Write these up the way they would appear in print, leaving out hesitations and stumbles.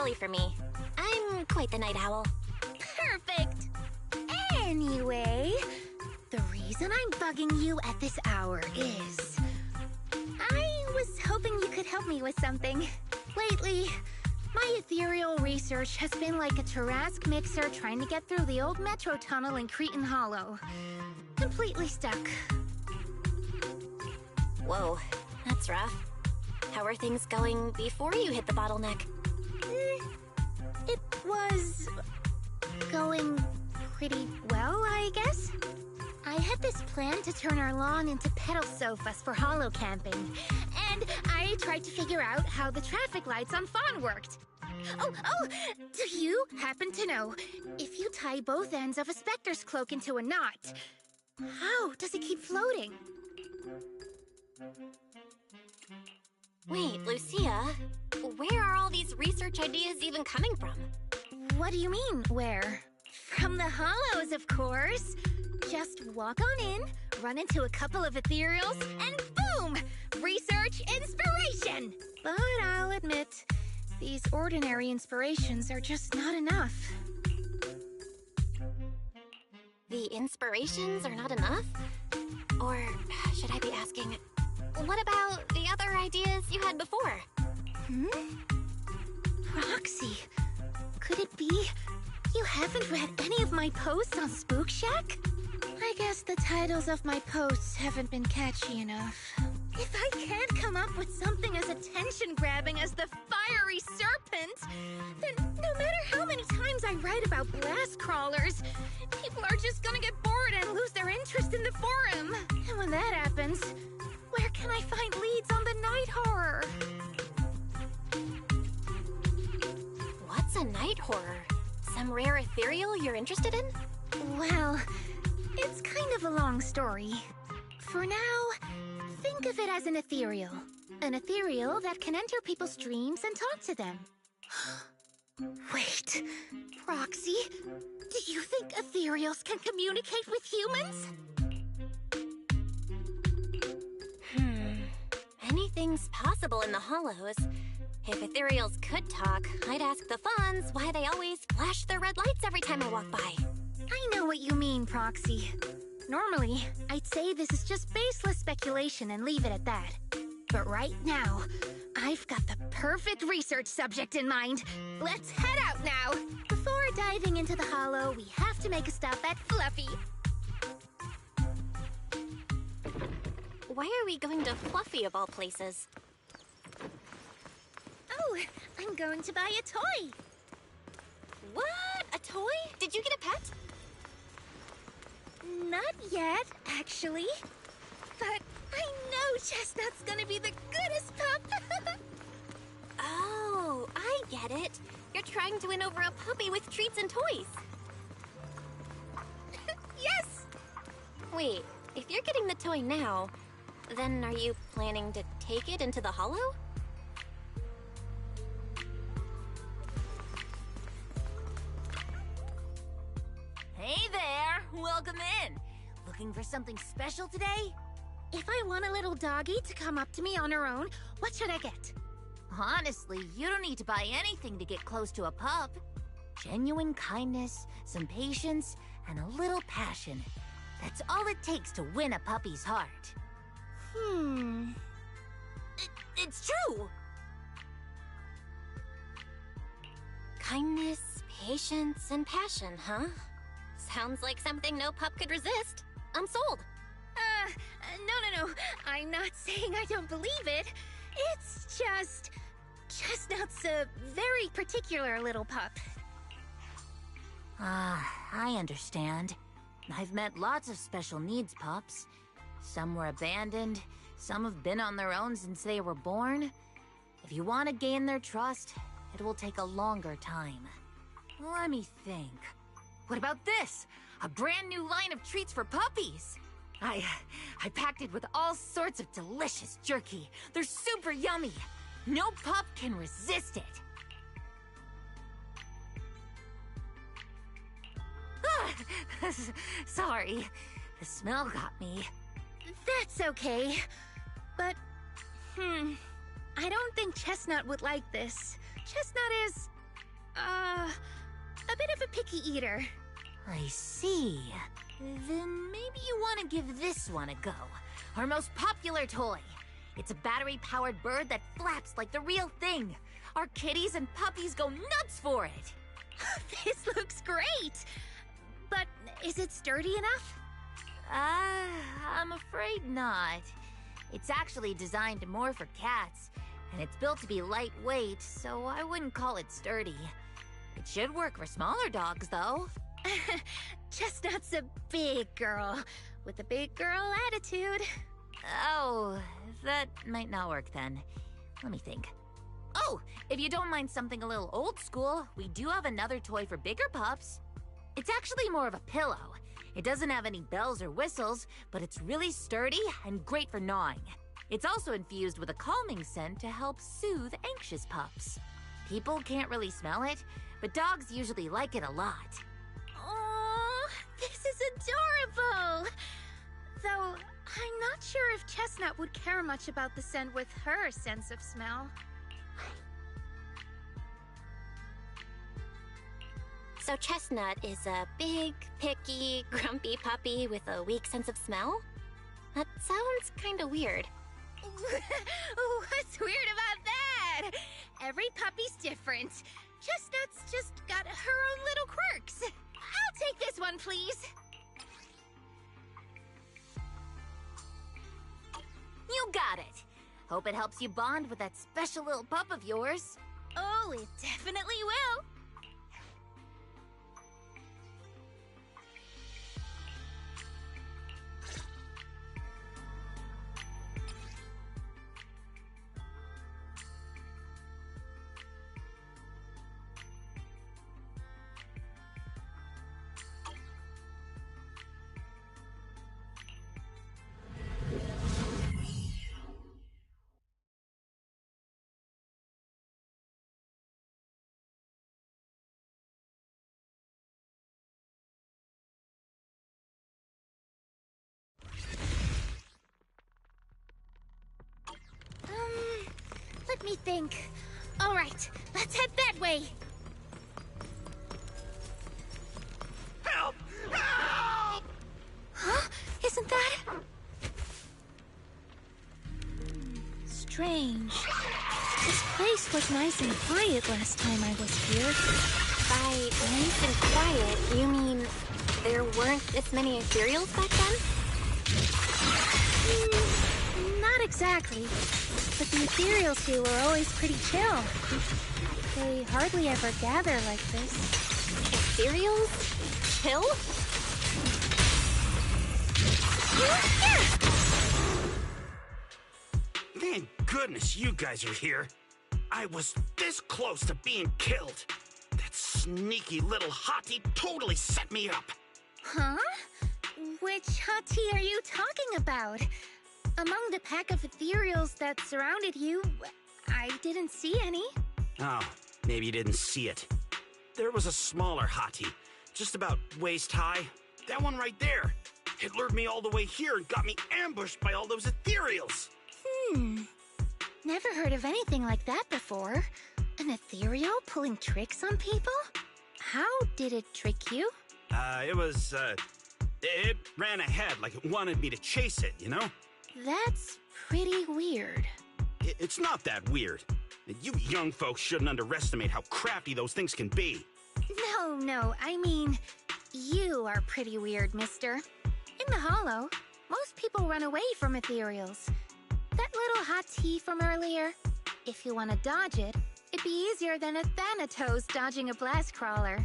early for me. I'm quite the night owl. Perfect! Anyway, the reason I'm bugging you at this hour is... I was hoping you could help me with something. Lately, my ethereal research has been like a Tarrasque mixer trying to get through the old metro tunnel in Cretan Hollow. Completely stuck. Whoa, that's rough. How are things going before you hit the bottleneck? It was... going pretty well, I guess. I had this plan to turn our lawn into pedal sofas for hollow camping, and I tried to figure out how the traffic lights on Fawn worked. Oh, do you happen to know, if you tie both ends of a Spectre's cloak into a knot, how does it keep floating? Wait, Lucia, where are all these research ideas even coming from? What do you mean, where? From the Hollows, of course. Just walk on in, run into a couple of ethereals, and boom! Research inspiration! But I'll admit, these ordinary inspirations are just not enough. The inspirations are not enough? Or should I be asking, what about the other ideas you had before? Roxy, could it be you haven't read any of my posts on Spook Shack? I guess the titles of my posts haven't been catchy enough. If I can't come up with something as attention-grabbing as the fiery serpent, then no matter how many times I write about blast crawlers, people are just gonna get bored and lose their interest in the forum. And when that happens, where can I find leads on the night horror? What's a night horror? Some rare ethereal you're interested in? Well, it's kind of a long story. For now, think of it as an ethereal. An ethereal that can enter people's dreams and talk to them. Wait, Roxy, do you think ethereals can communicate with humans? Anything's possible in the Hollows. If ethereals could talk, I'd ask the Fawns why they always flash their red lights every time I walk by. I know what you mean, Proxy. Normally, I'd say this is just baseless speculation and leave it at that. But right now, I've got the perfect research subject in mind. Let's head out now! Before diving into the Hollow, we have to make a stop at Fluffy. Why are we going to Fluffy of all places? Oh, I'm going to buy a toy. What? A toy? Did you get a pet? Not yet, actually. But I know Chestnut's gonna be the goodest pup. Oh, I get it. You're trying to win over a puppy with treats and toys. Yes! Wait, if you're getting the toy now, then are you planning to take it into the Hollow? Hey there! Welcome in! Looking for something special today? If I want a little doggy to come up to me on her own, what should I get? Honestly, you don't need to buy anything to get close to a pup. Genuine kindness, some patience, and a little passion. That's all it takes to win a puppy's heart. It's true! Kindness, patience, and passion, huh? Sounds like something no pup could resist. I'm sold. No. I'm not saying I don't believe it. It's just... Chestnut's a very particular little pup. I understand. I've met lots of special needs pups. Some were abandoned, some have been on their own since they were born. If you want to gain their trust, it will take a longer time. Let me think. What about this? A brand new line of treats for puppies! I packed it with all sorts of delicious jerky. They're super yummy. No pup can resist it. Sorry, the smell got me. That's okay. But, I don't think Chestnut would like this. Chestnut is picky eater. I see. Then maybe you want to give this one a go. Our most popular toy. It's a battery-powered bird that flaps like the real thing. Our kitties and puppies go nuts for it. This looks great! But is it sturdy enough? I'm afraid not. It's actually designed more for cats, and it's built to be lightweight, so I wouldn't call it sturdy. It should work for smaller dogs, though. Chestnut's a big girl, with a big girl attitude. Oh, that might not work then. Let me think. Oh, if you don't mind something a little old school, we do have another toy for bigger pups. It's actually more of a pillow. It doesn't have any bells or whistles, but it's really sturdy and great for gnawing. It's also infused with a calming scent to help soothe anxious pups. People can't really smell it, but dogs usually like it a lot. Oh, this is adorable! Though, I'm not sure if Chestnut would care much about the scent with her sense of smell. So Chestnut is a big, picky, grumpy puppy with a weak sense of smell? That sounds kinda weird. What's weird about that? Every puppy's different. Chestnut's just got her own little quirks. I'll take this one, please. You got it. Hope it helps you bond with that special little pup of yours. Oh, it definitely will. Let me think. All right, let's head that way. Help! Help! Huh? Isn't that... strange. This place was nice and quiet last time I was here. By nice and quiet, you mean there weren't this many ethereals back then? Not exactly. But the ethereals here were always pretty chill. They hardly ever gather like this. Ethereals? Chill? Thank goodness you guys are here. I was this close to being killed. That sneaky little hottie totally set me up. Huh? Which hottie are you talking about? Among the pack of ethereals that surrounded you, I didn't see any. Oh, maybe you didn't see it. There was a smaller hottie, just about waist high. That one right there. It lured me all the way here and got me ambushed by all those ethereals. Never heard of anything like that before. An ethereal pulling tricks on people? How did it trick you? It ran ahead like it wanted me to chase it, you know? That's pretty weird. It's not that weird. You young folks shouldn't underestimate how crafty those things can be. No, I mean, you are pretty weird, mister. In the Hollow, most people run away from ethereals. That little hot tea from earlier, if you want to dodge it, it'd be easier than a Thanatos dodging a blast crawler.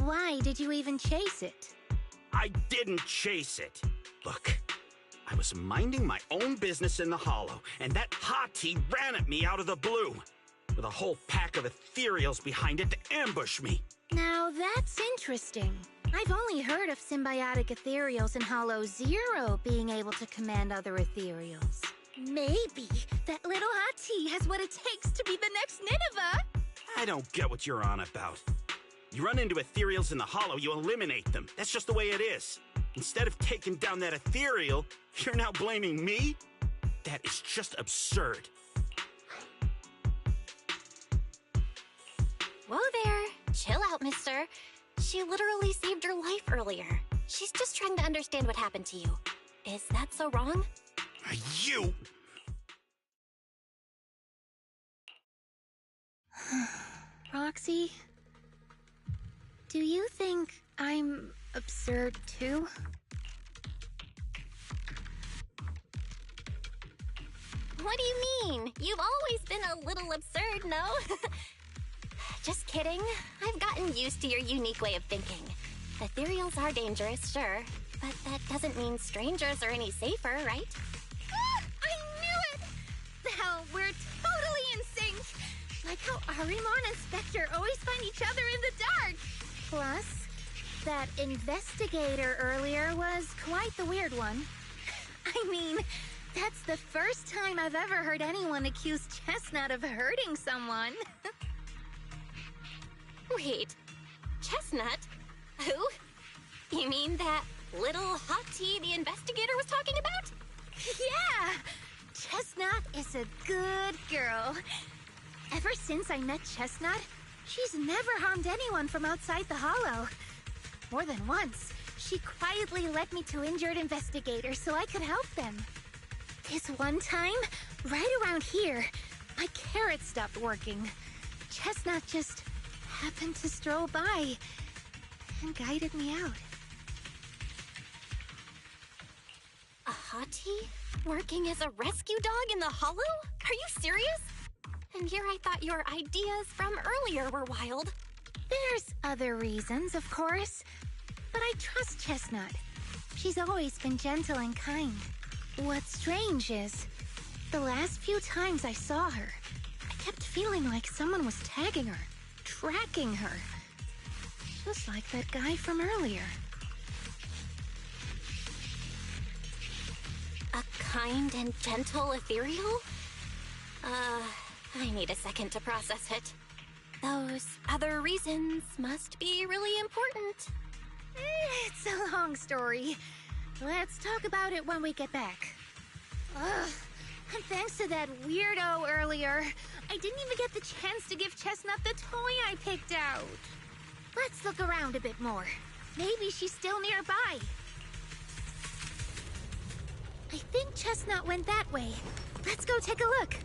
Why did you even chase it? I didn't chase it. Look, I was minding my own business in the Hollow, and that hottie ran at me out of the blue, with a whole pack of ethereals behind it to ambush me. Now that's interesting. I've only heard of symbiotic ethereals in Hollow Zero being able to command other ethereals. Maybe that little hottie has what it takes to be the next Nineveh. I don't get what you're on about. You run into ethereals in the Hollow, you eliminate them. That's just the way it is. Instead of taking down that ethereal, you're now blaming me? That is just absurd. Whoa there. Chill out, mister. She literally saved your life earlier. She's just trying to understand what happened to you. Is that so wrong? You! Roxy, do you think I'm absurd too? What do you mean? You've always been a little absurd, no? Just kidding. I've gotten used to your unique way of thinking. Ethereals are dangerous, sure, but that doesn't mean strangers are any safer, right? Ah, I knew it! Now we're totally in sync! Like how Arimon and Spectre always find each other in the dark! Plus, that investigator earlier was quite the weird one. I mean, that's the first time I've ever heard anyone accuse Chestnut of hurting someone. Wait, Chestnut? Who? You mean that little hot tea the investigator was talking about? Yeah! Chestnut is a good girl. Ever since I met Chestnut, she's never harmed anyone from outside the Hollow. More than once, she quietly led me to injured investigators so I could help them. This one time, right around here, my carrot stopped working. Chestnut just happened to stroll by and guided me out. A hottie? Working as a rescue dog in the Hollow? Are you serious? And here I thought your ideas from earlier were wild. There's other reasons, of course, but I trust Chestnut. She's always been gentle and kind. What's strange is, the last few times I saw her, I kept feeling like someone was tagging her, tracking her. Just like that guy from earlier. A kind and gentle ethereal? I need a second to process it. Those other reasons must be really important. It's a long story. Let's talk about it when we get back. Ugh, and thanks to that weirdo earlier, I didn't even get the chance to give Chestnut the toy I picked out. Let's look around a bit more. Maybe she's still nearby. I think Chestnut went that way. Let's go take a look.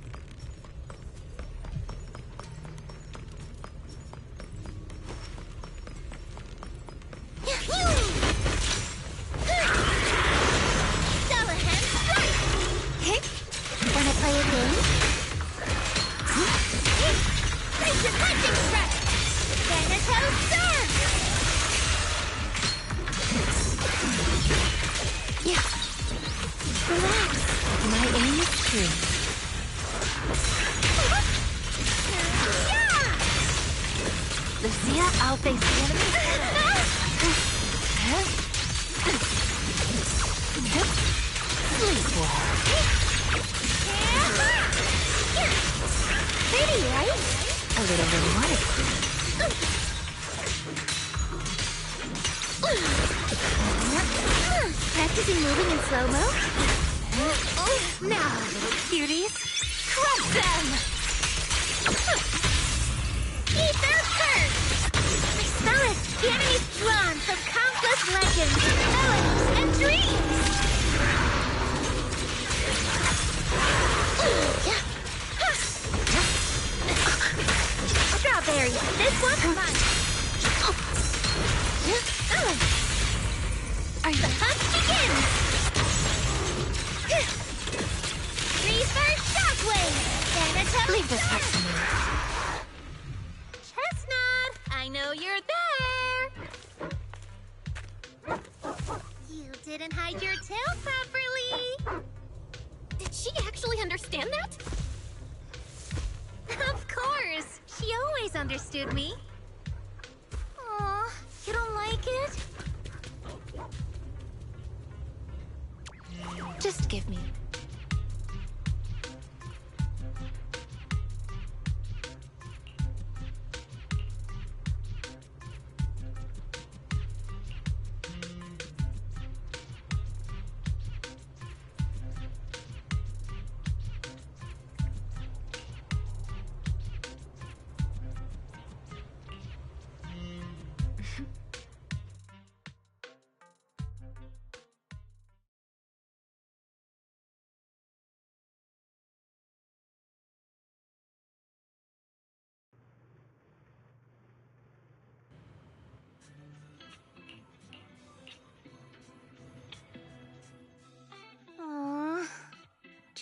Wanna play a game? Face your punching strike! Thanatos Surge! Yeah. Relax. My aim is true. Yeah! Lucia, I'll face the enemy. Sleep well. Pretty, right? A little romantic. Practicing moving in slow-mo? Now, little cuties, crush them! Eat their thirst! I smell it! The enemy's drawn from countless legends, melodies, and dreams! Strawberry, this one's mine. The hunt begins! Reverse shockwave! Thanatos! Leave this part to me. Chestnut, I know you're there! You didn't hide your tail properly! Did she actually understand that? Of course! She always understood me. Aw, you don't like it? Just give me.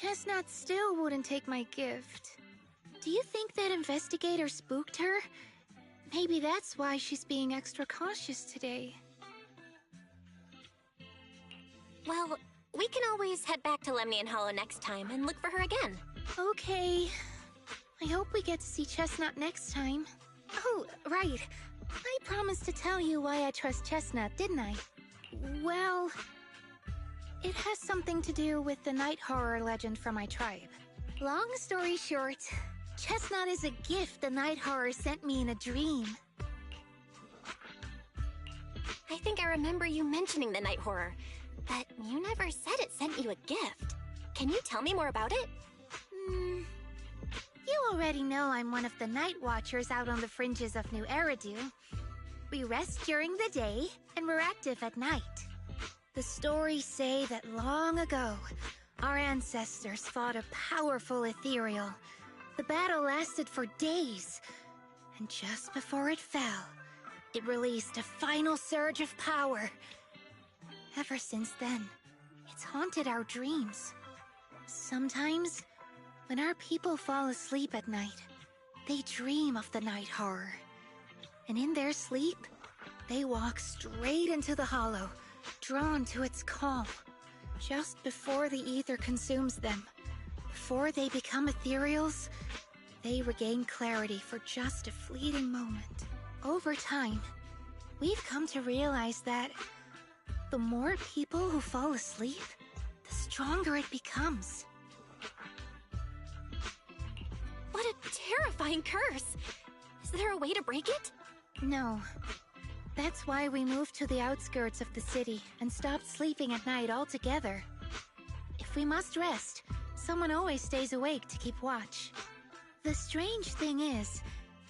Chestnut still wouldn't take my gift. Do you think that investigator spooked her? Maybe that's why she's being extra cautious today. Well, we can always head back to Lemnian Hollow next time and look for her again. Okay. I hope we get to see Chestnut next time. Oh, right. I promised to tell you why I trust Chestnut, didn't I? Well, it has something to do with the night horror legend from my tribe. Long story short, Chestnut is a gift the night horror sent me in a dream. I think I remember you mentioning the night horror, but you never said it sent you a gift. Can you tell me more about it? You already know I'm one of the Night Watchers out on the fringes of New Eridu. We rest during the day, and we're active at night. The stories say that long ago, our ancestors fought a powerful ethereal. The battle lasted for days, and just before it fell, it released a final surge of power. Ever since then, it's haunted our dreams. Sometimes, when our people fall asleep at night, they dream of the night horror. And in their sleep, they walk straight into the hollow, drawn to its call. Just before the ether consumes them, before they become ethereals, they regain clarity for just a fleeting moment. Over time, we've come to realize that the more people who fall asleep, the stronger it becomes. What a terrifying curse! Is there a way to break it? No. That's why we moved to the outskirts of the city and stopped sleeping at night altogether. If we must rest, someone always stays awake to keep watch. The strange thing is,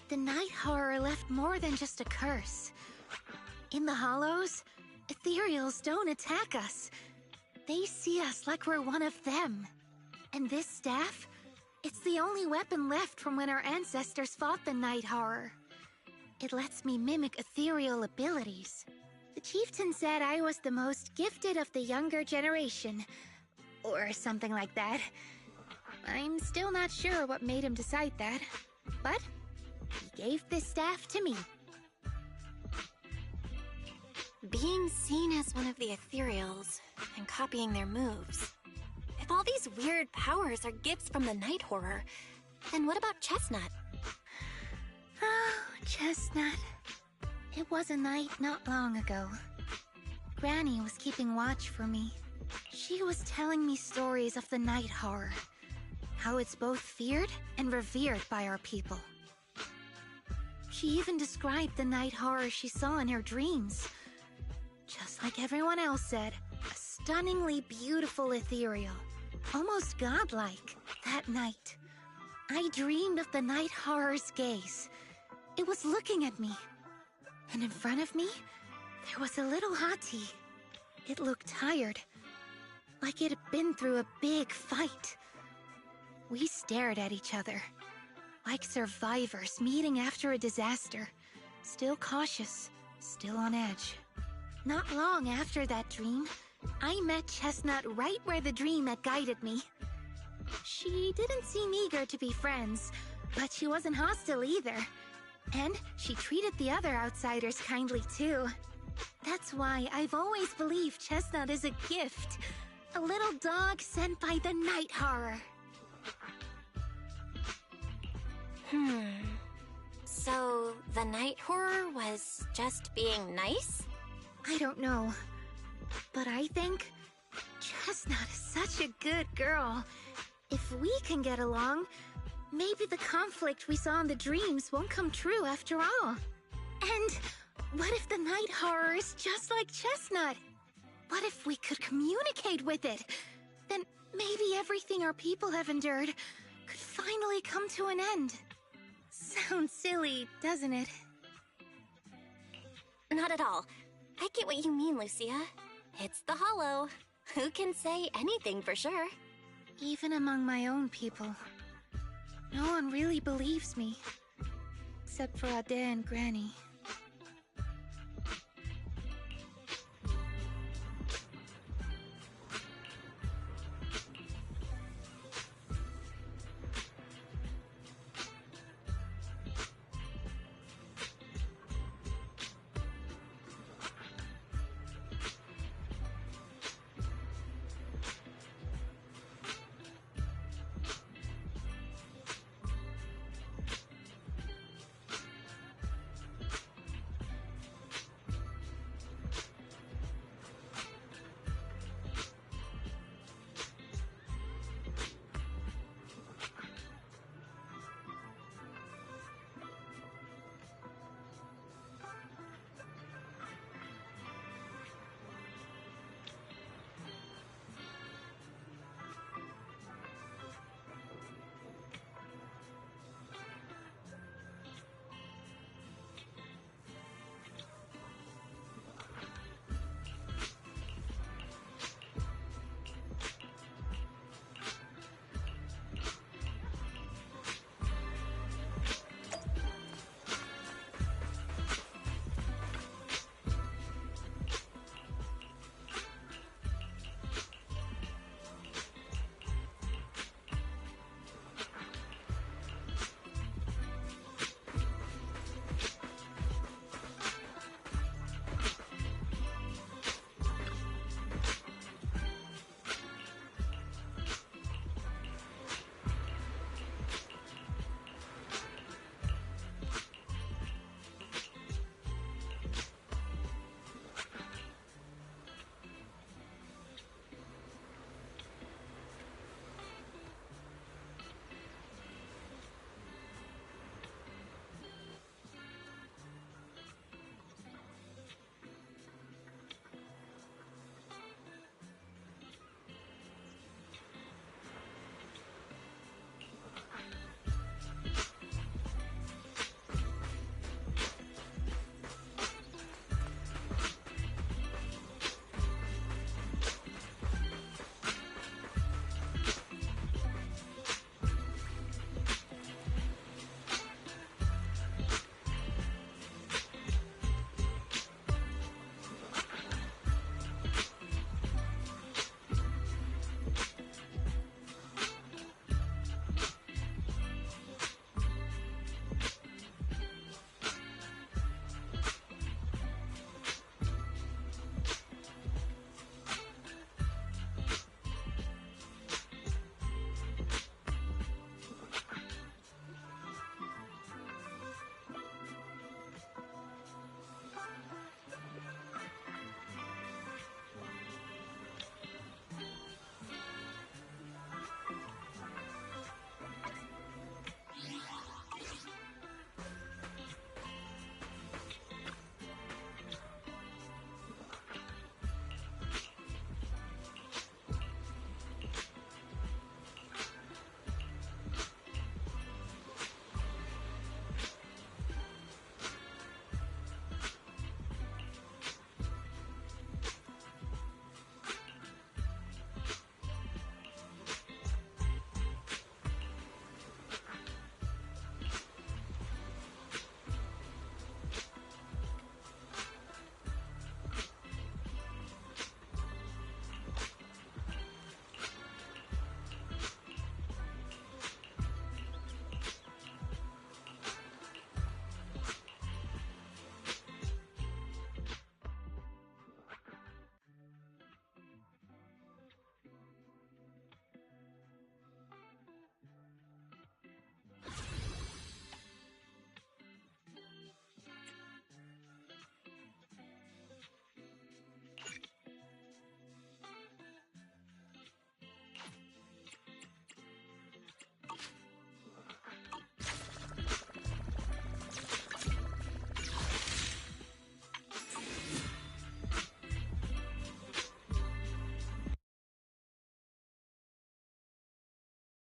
the night horror left more than just a curse. In the hollows, ethereals don't attack us. They see us like we're one of them. And this staff, it's the only weapon left from when our ancestors fought the night horror. It lets me mimic ethereal abilities. The chieftain said I was the most gifted of the younger generation, or something like that. I'm still not sure what made him decide that, but he gave this staff to me. Being seen as one of the ethereals and copying their moves. If all these weird powers are gifts from the night horror, then what about Chestnut? Oh, Chestnut. It was a night not long ago. Granny was keeping watch for me. She was telling me stories of the night horror, how it's both feared and revered by our people. She even described the night horror she saw in her dreams. Just like everyone else said, a stunningly beautiful ethereal, almost godlike. That night, I dreamed of the night horror's gaze. It was looking at me. And in front of me, there was a little hottie. It looked tired, like it had been through a big fight. We stared at each other, like survivors meeting after a disaster, still cautious, still on edge. Not long after that dream, I met Chestnut right where the dream had guided me. She didn't seem eager to be friends, but she wasn't hostile either. And she treated the other outsiders kindly too. That's why I've always believed Chestnut is a gift. A little dog sent by the night horror. So the night horror was just being nice? I don't know. But I think Chestnut is such a good girl. If we can get along, maybe the conflict we saw in the dreams won't come true after all. And what if the night horror is just like Chestnut? What if we could communicate with it? Then maybe everything our people have endured could finally come to an end. Sounds silly, doesn't it? Not at all. I get what you mean, Lucia. It's the Hollow. Who can say anything for sure? Even among my own people, no one really believes me. Except for Ade and Granny.